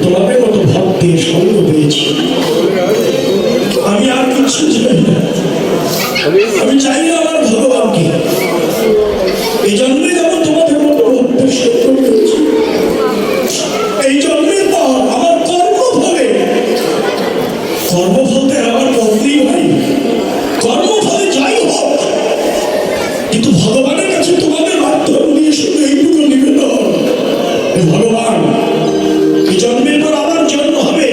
তোমাদের মতো ভক্তের সঙ্গ পেয়েছি। আমি কর্মফলতে আমার করতেই হয়, কর্মফলে যাই হোক, কিন্তু ভগবানের কাছে তোমাদের মাধ্যম দিয়ে শুধু এইটুকু নিবেদন, ভগবান এই জন্মের পর আবার জন্ম হবে,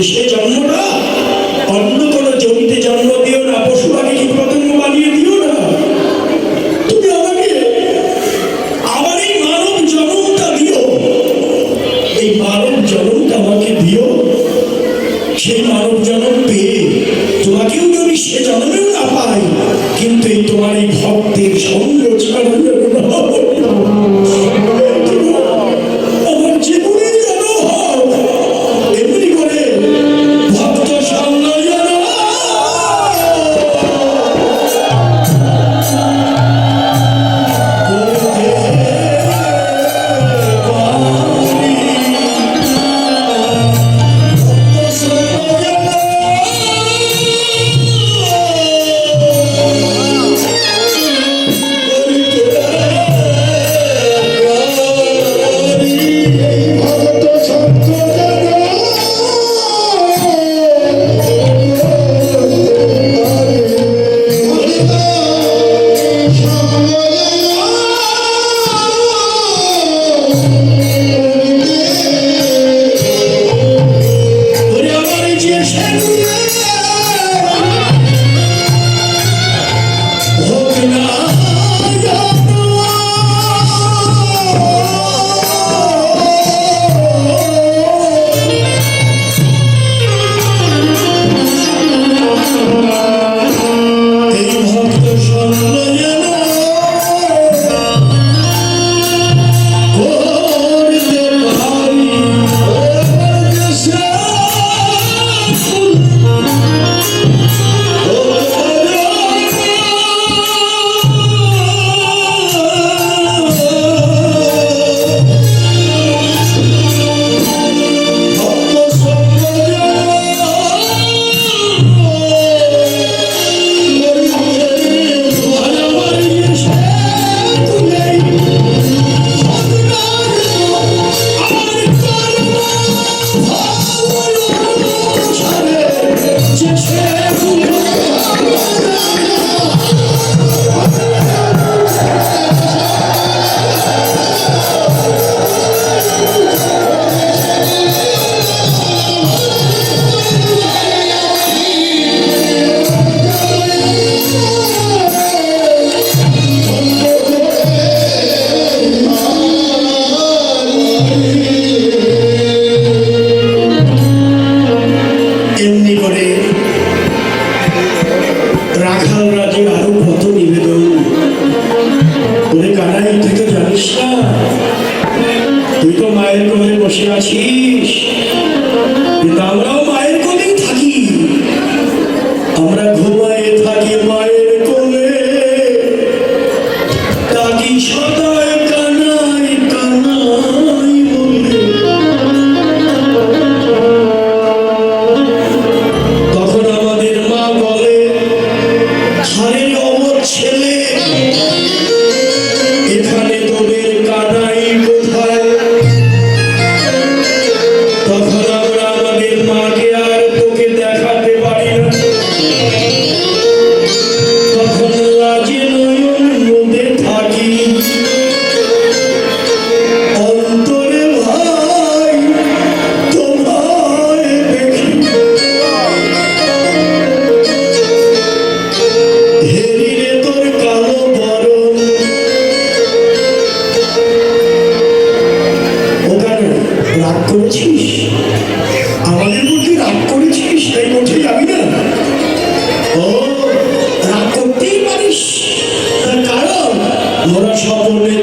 সে জন্মটা অন্য কোনো জমিতে জন্ম দিও না, পশু পাখি কীট পতঙ্গ বানিয়ে দিও না, তুমি আমাকে আবার এই মানব জন্মটা দিও, এই মানব জন্মটা আমাকে দিও। সেই মানব জন্ম পেয়ে তোমাকেও যদি সে জন্মেও না পাই, কিন্তু এই তোমার এই ভক্তের সঙ্গ ছাড়া আমার জীবনেই যেন এমনি করে ভক্ত সঙ্গ যেন তুই তো মায়ের কোলে বসে আছিস, কিন্তু আমরাও মায়ের কোলেই থাকি, আমরা ঘুমায়ে থাকি মায়ের কোলে, তাকি সদায় কানাই কানাই বলে। তখন আমাদের মা বলে, হারে অমর ছেলে, এখানে তোদের কানাই কোথায়? তখন আমরা আমাদের মাকে আর তোকে দেখাতে পারি না, তখন লাজে নয়ন নদে থাকি, অন্তরে ভাই তোমায় দেখি, হেরিরে তোর কালো বরণ। ওখানে রাগ করেছিস, আমাদের মধ্যে রাগ করেছিস, তাই মধ্যে যাবি না? ও রাগ করতেই পারিস, তার কারণ ওরা সকলে